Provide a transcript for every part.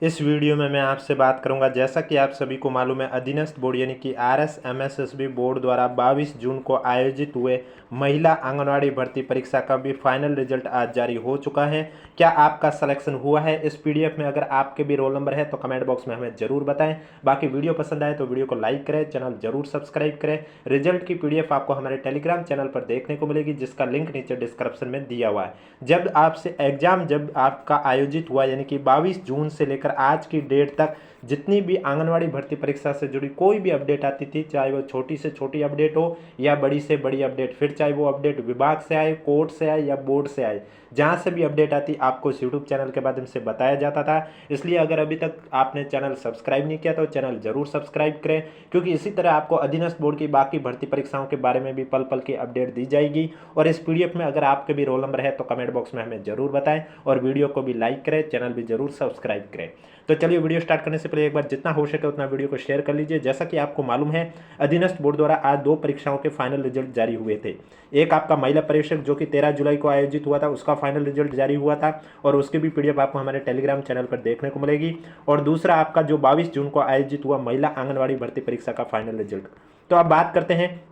इस वीडियो में मैं आपसे बात करूंगा, जैसा कि आप सभी को मालूम है, अधीनस्थ बोर्ड यानी कि RSMSSB बोर्ड द्वारा 22 जून को आयोजित हुए महिला आंगनवाड़ी भर्ती परीक्षा का भी फाइनल रिजल्ट आज जारी हो चुका है। क्या आपका सिलेक्शन हुआ है इस पीडीएफ में? अगर आपके भी रोल नंबर है तो कमेंट बॉक्स में हमें जरूर बताएं। बाकी वीडियो पसंद आए तो वीडियो को लाइक करें, चैनल जरूर सब्सक्राइब करें। रिजल्ट की पीडीएफ आपको हमारे टेलीग्राम चैनल पर देखने को मिलेगी, जिसका लिंक नीचे डिस्क्रिप्शन में दिया हुआ है। जब आपका आयोजित हुआ यानी कि 22 जून से लेकर आज की डेट तक जितनी भी आंगनवाड़ी भर्ती परीक्षा से जुड़ी कोई भी अपडेट आती थी, चाहे वो छोटी से छोटी अपडेट हो या बड़ी से बड़ी अपडेट, फिर चाहे वो अपडेट विभाग से आए, कोर्ट से आए या बोर्ड से आए, जहां से भी अपडेट आती आपको इस यूट्यूब चैनल के माध्यम से बताया जाता था। इसलिए अगर अभी तक आपने चैनल सब्सक्राइब नहीं किया तो चैनल जरूर सब्सक्राइब करें, क्योंकि इसी तरह आपको अधीनस्थ बोर्ड की बाकी भर्ती परीक्षाओं के बारे में भी पल पल की अपडेट दी जाएगी। और इस पीडीएफ में अगर आपके भी रोल नंबर है तो कमेंट बॉक्स में हमें जरूर बताएं और वीडियो को भी लाइक करें, चैनल भी जरूर सब्सक्राइब करें। तो चलिए वीडियो स्टार्ट करने से पहले एक बार जितना हो सके उतना वीडियो को शेयर कर लीजिए। जैसा कि आपको मालूम है, अधीनस्थ बोर्ड द्वारा आज 2 परीक्षाओं के फाइनल रिजल्ट जारी हुए थे। एक आपका महिला पर्यवेक्षक जो कि 13 जुलाई को आयोजित हुआ था, उसका फाइनल रिजल्ट जारी हुआ था और उसकी भी पीडीएफ आपको हमारे टेलीग्राम चैनल पर देखने को मिलेगी। और दूसरा आपका जो 22 जून को आयोजित हुआ महिला आंगनवाड़ी भर्ती परीक्षा का फाइनल रिजल्ट। तो अब बात करते हैं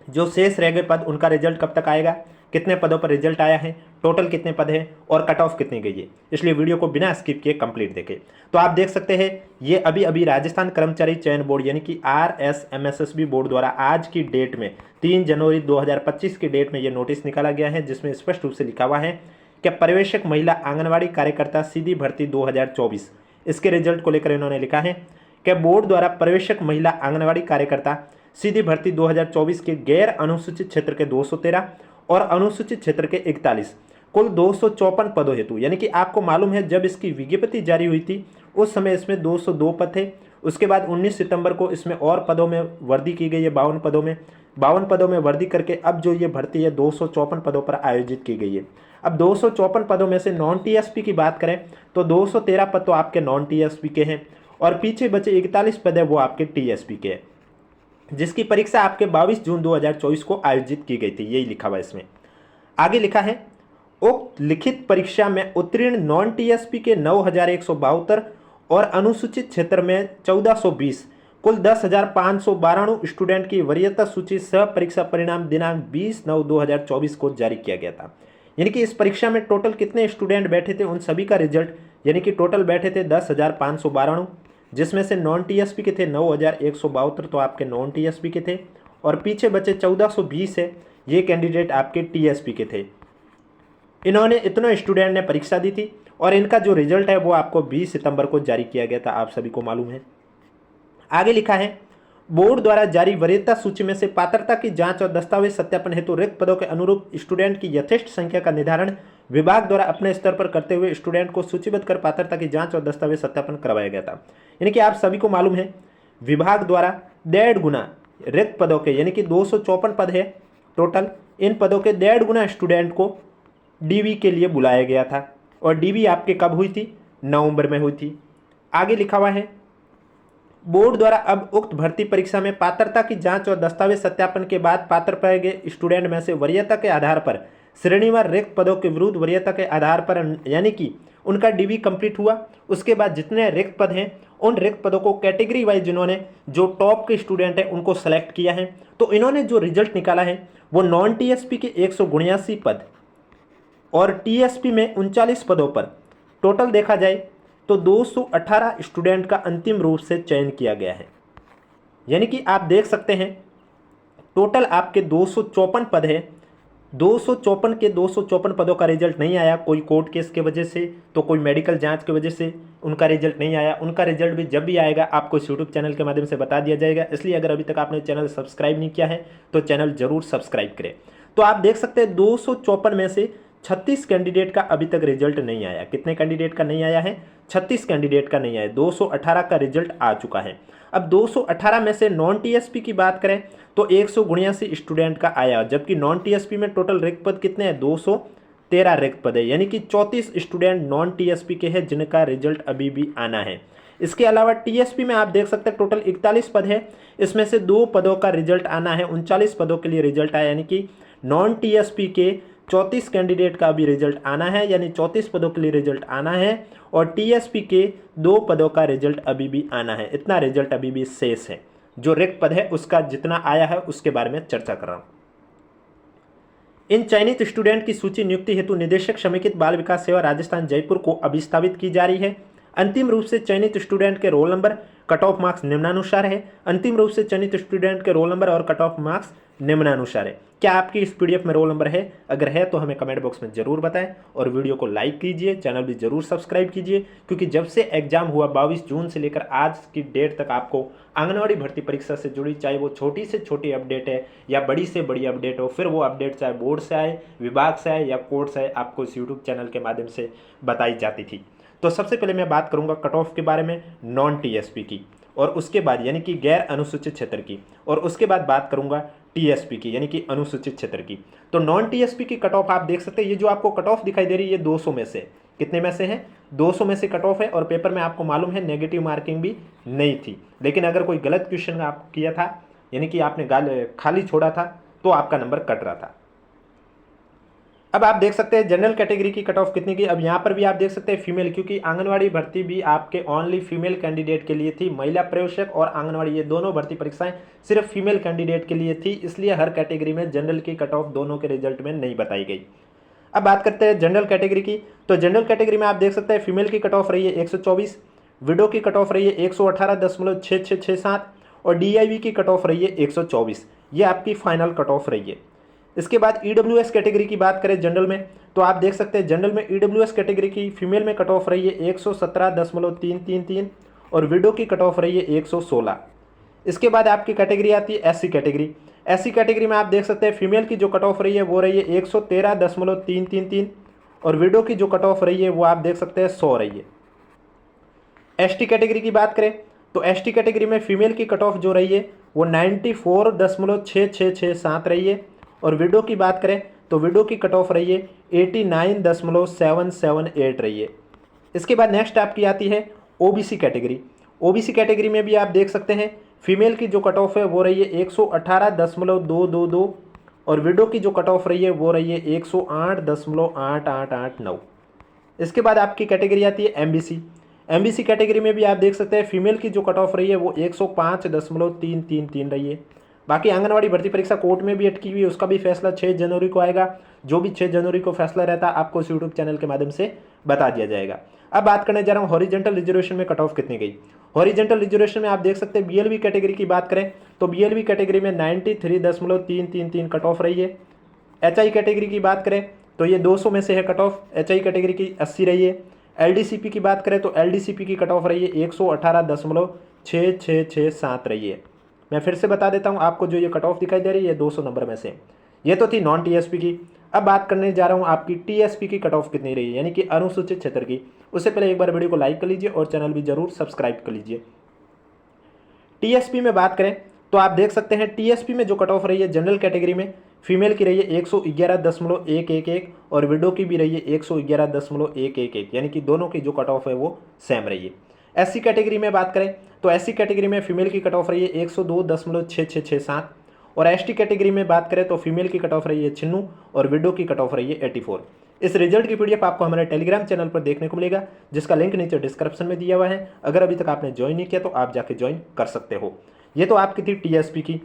जो शेष रह गए पद, उनका रिजल्ट कब तक आएगा, कितने पदों पर रिजल्ट आया है, टोटल कितने पद हैं और कट ऑफ कितनी गई है। इसलिए वीडियो को बिना स्किप किए कंप्लीट देखें। तो आप देख सकते हैं ये अभी राजस्थान कर्मचारी चयन बोर्ड यानी कि RSMSSB बोर्ड द्वारा आज की डेट में 3 जनवरी 2025 की डेट में ये नोटिस निकाला गया है, जिसमें स्पष्ट रूप से लिखा हुआ है कि पर्यवेक्षक महिला आंगनवाड़ी कार्यकर्ता सीधी भर्ती 2024, इसके रिजल्ट को लेकर इन्होंने लिखा है कि बोर्ड द्वारा पर्यवेक्षक महिला आंगनवाड़ी कार्यकर्ता सीधी भर्ती 2024 के गैर अनुसूचित क्षेत्र के 213 और अनुसूचित क्षेत्र के 41 कुल 254 पदों हेतु, यानी कि आपको मालूम है जब इसकी विज्ञप्ति जारी हुई थी उस समय इसमें 202 पद थे। उसके बाद 19 सितंबर को इसमें और पदों में वृद्धि की गई है, 52 पदों में वृद्धि करके अब जो ये भर्ती है 254 पदों पर आयोजित की गई है। अब 254 पदों में से नॉन टीएसपी की बात करें तो 213 पद तो आपके नॉन टीएसपी के हैं और पीछे बचे 41 पद है वो आपके टीएसपी के हैं, जिसकी परीक्षा आपके 22 जून 2024 को आयोजित की गई थी। यही लिखा हुआ इसमें। आगे लिखा है उक्त लिखित परीक्षा में उत्तीर्ण नॉन टीएसपी के 9172 और अनुसूचित क्षेत्र में 1420 कुल 10,592 स्टूडेंट की वरीयता सूची सह परीक्षा परिणाम दिनांक 20/9/2024 को जारी किया गया था। यानी कि इस परीक्षा में टोटल कितने स्टूडेंट बैठे थे उन सभी का रिजल्ट, यानी कि टोटल बैठे थे 10,592, जिसमें से नॉन टीएसपी के थे 9172 तो आपके नॉन टीएसपी के थे और पीछे बचे 1420 है, ये कैंडिडेट आपके टीएसपी के थे। इन्होंने इतने स्टूडेंट ने परीक्षा दी थी और इनका जो रिजल्ट है वो आपको 20 सितंबर को जारी किया गया था, आप सभी को मालूम है। आगे लिखा है बोर्ड द्वारा जारी वरीयता सूची में से पात्रता की जांच और दस्तावेज सत्यापन हेतु रिक्त पदों के अनुरूप स्टूडेंट की यथेष्ट संख्या का निर्धारण विभाग द्वारा अपने स्तर पर करते हुए स्टूडेंट को सूचीबद्ध कर पात्रता की जांच और दस्तावेज सत्यापन करवाया गया था। यानी कि आप सभी को मालूम है विभाग द्वारा 1.5 गुना रिक्त पदों के, यानी कि 254 पद है टोटल, इन पदों के 1.5 गुना स्टूडेंट को डीवी के लिए बुलाया गया था और डीवी आपके कब हुई थी? नवंबर में हुई थी। आगे लिखा हुआ है बोर्ड द्वारा अब उक्त भर्ती परीक्षा में पात्रता की जांच और दस्तावेज सत्यापन के बाद पात्र पाए गए स्टूडेंट में से वरीयता के आधार पर श्रेणीवार रिक्त पदों के विरुद्ध वरीयता के आधार पर, यानी कि उनका डीवी कंप्लीट हुआ, उसके बाद जितने रिक्त पद हैं उन रिक्त पदों को कैटेगरी वाइज जिन्होंने जो टॉप के स्टूडेंट हैं उनको सेलेक्ट किया है। तो इन्होंने जो रिजल्ट निकाला है वो नॉन टीएसपी के 179 पद और टीएसपी में 39 पदों पर टोटल देखा जाए तो 218 स्टूडेंट का अंतिम रूप से चयन किया गया है। यानी कि आप देख सकते हैं टोटल आपके 254 पद है, 254 के 254 पदों का रिजल्ट नहीं आया, कोई कोर्ट केस के वजह से तो कोई मेडिकल जांच की वजह से उनका रिजल्ट नहीं आया। उनका रिजल्ट भी जब भी आएगा आपको इस यूट्यूब चैनल के माध्यम से बता दिया जाएगा। इसलिए अगर अभी तक आपने चैनल सब्सक्राइब नहीं किया है तो चैनल जरूर सब्सक्राइब करें। तो आप देख सकते हैं 254 में से 36 कैंडिडेट का अभी तक रिजल्ट नहीं आया। कितने कैंडिडेट का नहीं आया है? 36 कैंडिडेट का नहीं आया, 218 का रिजल्ट आ चुका है। अब 218 में से नॉन टीएसपी की बात करें तो 179 स्टूडेंट का आया, जबकि नॉन टीएसपी में टोटल रिक्त पद कितने हैं? 213 रिक्त पद है, यानी कि 34 स्टूडेंट नॉन टीएसपी के हैं जिनका रिजल्ट अभी भी आना है। इसके अलावा टीएसपी में आप देख सकते हैं टोटल 41 पद है, इसमें से 2 पदों का रिजल्ट आना है, 39 पदों के लिए रिजल्ट आया, यानी कि नॉन टीएसपी के 34 कैंडिडेट का अभी रिजल्ट आना है, यानी 34 पदों के लिए रिजल्ट आना है, और टीएसपी के 2 पदों का रिजल्ट अभी भी आना है। इतना रिजल्ट अभी भी शेष है। जो रिक्त पद है उसका जितना आया है उसके बारे में चर्चा कर रहा हूं। इन चयनित स्टूडेंट की सूची नियुक्ति हेतु निदेशक समेकित बाल विकास सेवा राजस्थान जयपुर को अभिस्थापित की जा रही है। अंतिम रूप से चयनित स्टूडेंट के roll number, cut off marks निम्नानुसार है। अंतिम रूप से चयनित स्टूडेंट के रोल नंबर और कट ऑफ मार्क्स निम्नानुसार है। क्या आपकी इस पीडीएफ में रोल नंबर है? अगर है तो हमें कमेंट बॉक्स में जरूर बताएं, और वीडियो को लाइक कीजिए, चैनल भी जरूर सब्सक्राइब कीजिए, क्योंकि जब से एग्जाम हुआ 22 जून से लेकर आज की डेट तक आपको आंगनवाड़ी भर्ती परीक्षा से जुड़ी, चाहे वो छोटी से छोटी अपडेट है या बड़ी से बड़ी अपडेट हो, फिर वो अपडेट चाहे बोर्ड से आए, विभाग से आए या कोर्ट से आए, आपको इस यूट्यूब चैनल के माध्यम से बताई जाती थी। तो सबसे पहले मैं बात करूंगा कट ऑफ के बारे में, नॉन टीएसपी की, और उसके बाद यानी कि गैर अनुसूचित क्षेत्र की, और उसके बाद बात करूंगा टीएसपी की यानी कि अनुसूचित क्षेत्र की। तो नॉन टीएसपी की कट ऑफ आप देख सकते हैं, ये जो आपको कट ऑफ दिखाई दे रही है ये 200 में से, कितने में से है? 200 में से कट ऑफ है, और पेपर में आपको मालूम है नेगेटिव मार्किंग भी नहीं थी। लेकिन अगर कोई गलत क्वेश्चन आप किया था, यानी कि आपने खाली छोड़ा था, तो आपका नंबर कट रहा था। अब आप देख सकते हैं जनरल कैटेगरी की कट ऑफ कितनी की। अब यहाँ पर भी आप देख सकते हैं फीमेल, क्योंकि आंगनवाड़ी भर्ती भी आपके ओनली फीमेल कैंडिडेट के लिए थी। महिला प्रवेशक और आंगनवाड़ी ये दोनों भर्ती परीक्षाएं सिर्फ फीमेल कैंडिडेट के लिए थी, इसलिए हर कैटेगरी में जनरल की कट ऑफ दोनों के रिजल्ट में नहीं बताई गई। अब बात करते हैं जनरल कैटेगरी की। तो जनरल कैटेगरी में आप देख सकते हैं फीमेल की कट ऑफ रही है 124, विडो की कट ऑफ रही है 118.6667, और डीआईवी की कट ऑफ रही है 124। ये आपकी फाइनल कट ऑफ रही है। इसके बाद ईडब्ल्यूएस कैटेगरी की बात करें जनरल में, तो आप देख सकते हैं जनरल में ईडब्ल्यूएस कैटेगरी की फीमेल में कट ऑफ रही है 117.333, और विडो की कट ऑफ रही है 116। इसके बाद आपकी कैटेगरी आती है एससी कैटेगरी। एससी कैटेगरी में आप देख सकते हैं फीमेल की जो कट ऑफ रही है वो रही है 113.333, और विडो की जो कट ऑफ रही है वो आप देख सकते हैं 100 रही है। एसटी कैटेगरी की बात करें तो एसटी कैटेगरी में फीमेल की कट ऑफ जो रही है वो 94.6667 रही है, और विडो की बात करें तो विडो की कट ऑफ रही है 89.778 रही है। इसके बाद नेक्स्ट आपकी आती है ओबीसी कैटेगरी। ओबीसी कैटेगरी में भी आप देख सकते हैं फीमेल की जो कट ऑफ है वो रही है 118.222, और विडो की जो कट ऑफ रही है वो रही है 108.8889। इसके बाद आपकी कैटेगरी आती है एमबीसी। एमबीसी कैटेगरी में भी आप देख सकते हैं फीमेल की जो कट ऑफ रही है वो 105.333 रही है। बाकी आंगनवाड़ी भर्ती परीक्षा कोर्ट में भी अटकी हुई है, उसका भी फैसला 6 जनवरी को आएगा। जो भी 6 जनवरी को फैसला रहता है आपको इस यूट्यूब चैनल के माध्यम से बता दिया जाएगा। अब बात करने जा रहा हूँ हॉरिजेंटल रिजर्वेशन में कट ऑफ कितनी गई। हॉरिजेंटल रिजर्वेशन में आप देख सकते हैं बीएलवी कैटेगरी की बात करें तो बीएलवी कैटेगरी में 93.333 कट ऑफ रही है। एचआई कैटेगरी की बात करें तो ये 200 में से है कट ऑफ, एचआई कैटेगरी की 80 रही है। एलडीसीपी की बात करें तो एलडीसीपी की कट ऑफ रही है 118.6667 रही है। मैं फिर से बता देता हूं आपको, जो ये कट ऑफ दिखाई दे रही है 200 नंबर में से। ये तो थी नॉन टीएसपी की। अब बात करने जा रहा हूं आपकी टीएसपी की कट ऑफ कितनी रही है, यानी कि अनुसूचित क्षेत्र की। उससे पहले एक बार वीडियो को लाइक कर लीजिए और चैनल भी जरूर सब्सक्राइब कर लीजिए। टीएसपी में बात करें तो आप देख सकते हैं टीएसपी में जो कट ऑफ रही है जनरल कैटेगरी में फीमेल की रही है 111.111, और विडो की भी रही है 111.111, यानी कि दोनों की जो कट ऑफ है वो सेम रही है। एससी कैटेगरी में बात करें तो एससी कैटेगरी में फीमेल की कट ऑफ रही है 102.6667, और एसटी कैटेगरी में बात करें तो फीमेल की कट ऑफ रही है 96, और विडो की कट ऑफ रही है 84। इस रिजल्ट की पीडीएफ आपको हमारे टेलीग्राम चैनल पर देखने को मिलेगा, जिसका लिंक नीचे डिस्क्रिप्शन में दिया हुआ है। अगर अभी तक आपने ज्वाइन नहीं किया तो आप जाके ज्वाइन कर सकते हो। ये तो आपकी थी टीएसपी की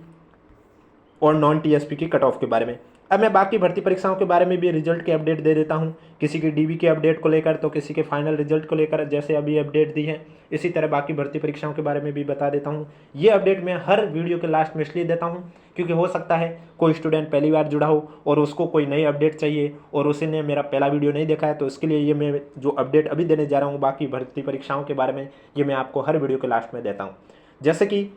और नॉन टीएसपी की कट ऑफ के बारे में। अब मैं बाकी भर्ती परीक्षाओं के बारे में भी रिजल्ट की अपडेट दे देता हूं, किसी की डीबी के अपडेट को लेकर तो किसी के फाइनल रिजल्ट को लेकर, जैसे अभी अपडेट दी है इसी तरह बाकी भर्ती परीक्षाओं के बारे में भी बता देता हूं। ये अपडेट मैं हर वीडियो के लास्ट में इसलिए देता हूं क्योंकि हो सकता है कोई स्टूडेंट पहली बार जुड़ा हो और उसको कोई नई अपडेट चाहिए और उसने मेरा पहला वीडियो नहीं देखा है, तो इसके लिए ये मैं जो अपडेट अभी देने जा रहा हूँ बाकी भर्ती परीक्षाओं के बारे में, ये मैं आपको हर वीडियो के लास्ट में देता हूँ। जैसे कि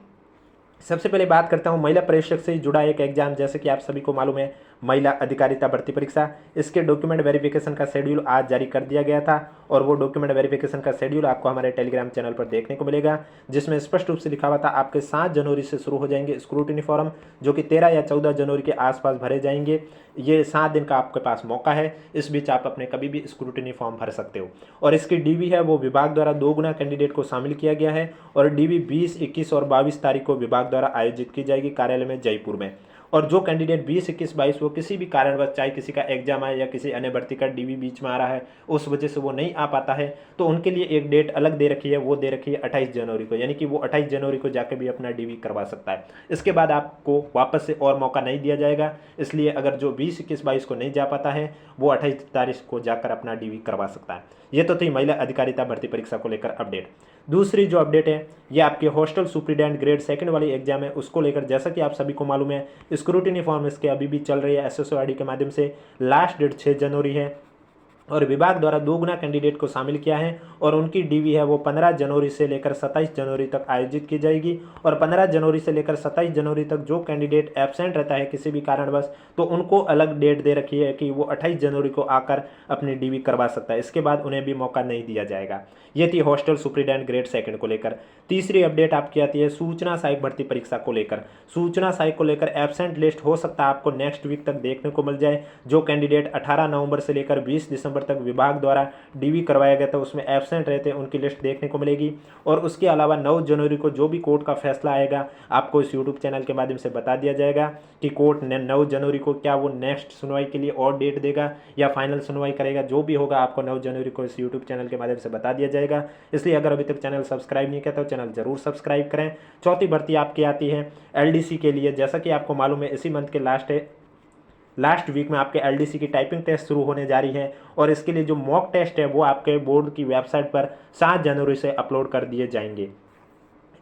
सबसे पहले बात करता हूं महिला प्रेक्षक से जुड़ा एक एग्जाम, जैसे कि आप सभी को मालूम है महिला अधिकारिता भर्ती परीक्षा, इसके डॉक्यूमेंट वेरिफिकेशन का शेड्यूल आज जारी कर दिया गया था, और वो डॉक्यूमेंट वेरिफिकेशन का शेड्यूल आपको हमारे टेलीग्राम चैनल पर देखने को मिलेगा, जिसमें स्पष्ट रूप से लिखा हुआ था आपके 7 जनवरी से शुरू हो जाएंगे स्क्रूटिनी फॉर्म, जो कि 13 या 14 जनवरी के आसपास भरे जाएंगे। ये 7 दिन का आपके पास मौका है, इस बीच आप अपने कभी भी स्क्रूटिनी फॉर्म भर सकते हो। और इसकी डीवी है वो विभाग द्वारा 2 गुना कैंडिडेट को शामिल किया गया है, और डीवी 20, 21 और 22 तारीख को विभाग द्वारा आयोजित की जाएगी कार्यालय में जयपुर में। और जो कैंडिडेट 20, 21, 22 वो किसी भी कारणवश, चाहे किसी का एग्जाम है या किसी अन्य भर्ती का डीवी बीच में आ रहा है, उस वजह से वो नहीं आ पाता है, तो उनके लिए एक डेट अलग दे रखी है, वो दे रखी है 28 जनवरी को, यानी कि वो 28 जनवरी को जाकर भी अपना डीवी करवा सकता है। इसके बाद आपको वापस से और मौका नहीं दिया जाएगा, इसलिए अगर जो 20, 21, 22 को नहीं जा पाता है वो 28 तारीख को जाकर अपना डीवी करवा सकता है। ये तो थी महिला अधिकारिता भर्ती परीक्षा को लेकर अपडेट। दूसरी जो अपडेट है ये आपके हॉस्टल सुप्रीडेंट ग्रेड 2 वाली एग्जाम है, उसको लेकर जैसा कि आप सभी को मालूम है स्क्रूटिनी फॉर्म इसके अभी भी चल रही है SSOID के माध्यम से। लास्ट डेट 6 जनवरी है और विभाग द्वारा 2 गुना कैंडिडेट को शामिल किया है और उनकी डीवी है वो 15 जनवरी से लेकर 27 जनवरी तक आयोजित की जाएगी। और 15 जनवरी से लेकर 27 जनवरी तक जो कैंडिडेट एब्सेंट रहता है किसी भी कारणवश, तो उनको अलग डेट दे रखी है कि वो 28 जनवरी को आकर अपनी डीवी करवा सकता है, इसके बाद उन्हें भी मौका नहीं दिया जाएगा। ये थी हॉस्टल सुप्रीडेंट ग्रेड 2 को लेकर। तीसरी अपडेट आपकी आती है सूचना सहायक भर्ती परीक्षा को लेकर। सूचना सहायक को लेकर एब्सेंट लिस्ट हो सकता है आपको नेक्स्ट वीक तक देखने को मिल जाए। जो कैंडिडेट 18 नवंबर से लेकर 20 दिसंबर तक विभाग द्वारा डीवी करवाया गया था उसमें एब्सेंट रहते हैं उनकी लिस्ट देखने को मिलेगी। और उसके अलावा 9 जनवरी को जो भी कोर्ट का फैसला आएगा आपको इस यूट्यूब चैनल के माध्यम से बता दिया जाएगा कि कोर्ट ने 9 जनवरी को क्या वो नेक्स्ट सुनवाई के लिए और डेट देगा या फाइनल सुनवाई करेगा। जो भी होगा आपको 9 जनवरी को इस यूट्यूब चैनल के माध्यम से बता दिया जाएगा। इसलिए अगर अभी तक चैनल सब्सक्राइब नहीं किया तो चैनल जरूर सब्सक्राइब करें। चौथी भर्ती आपकी आती है LDC के लिए। जैसा कि आपको मालूम है इसी मंथ के लास्ट वीक में आपके LDC की टाइपिंग टेस्ट शुरू होने जा रही है और इसके लिए जो मॉक टेस्ट है वो आपके बोर्ड की वेबसाइट पर 7 जनवरी से अपलोड कर दिए जाएंगे।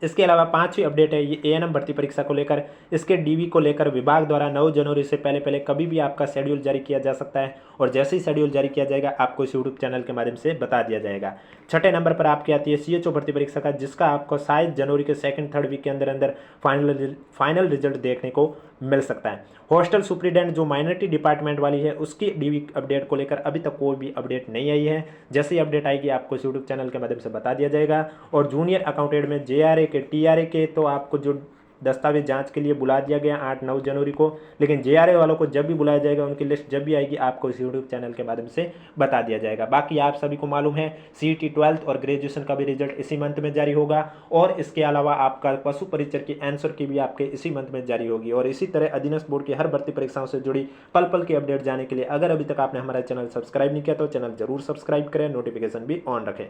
इसके अलावा 5वीं अपडेट है ये ANM भर्ती परीक्षा को लेकर। इसके डीवी को लेकर विभाग द्वारा 9 जनवरी से पहले कभी भी आपका शेड्यूल जारी किया जा सकता है और जैसे ही शेड्यूल जारी किया जाएगा आपको इस यूट्यूब चैनल के माध्यम से बता दिया जाएगा। छठे नंबर पर आपकी आती है CHO भर्ती परीक्षा का, जिसका आपको शायद जनवरी के 2nd 3rd वीक के अंदर फाइनल रिजल्ट देखने को मिल सकता है। हॉस्टल सुप्रीडेंट जो माइनॉरिटी डिपार्टमेंट वाली है उसकी डीवी अपडेट को लेकर अभी तक कोई भी अपडेट नहीं आई है। जैसे ही अपडेट आएगी आपको इस यूट्यूब चैनल के माध्यम से बता दिया जाएगा। और जूनियर अकाउंटेंट में JRA के TRA के तो आपको जो दस्तावेज जांच के लिए बुला दिया गया 8-9 जनवरी को, लेकिन JRA वालों को जब भी बुलाया जाएगा उनकी लिस्ट जब भी आएगी आपको इस यूट्यूब चैनल के माध्यम से बता दिया जाएगा। बाकी आप सभी को मालूम है CET 12th और ग्रेजुएशन का भी रिजल्ट इसी मंथ में जारी होगा और इसके अलावा आपका पशु परिचर की आंसर की भी आपके इसी मंथ में जारी होगी। और इसी तरह अधीनस्थ बोर्ड की हर भर्ती परीक्षाओं से जुड़ी पल पल की अपडेट जाने के लिए अगर अभी तक आपने हमारा चैनल सब्सक्राइब नहीं किया तो चैनल जरूर सब्सक्राइब करें, नोटिफिकेशन भी ऑन रखें।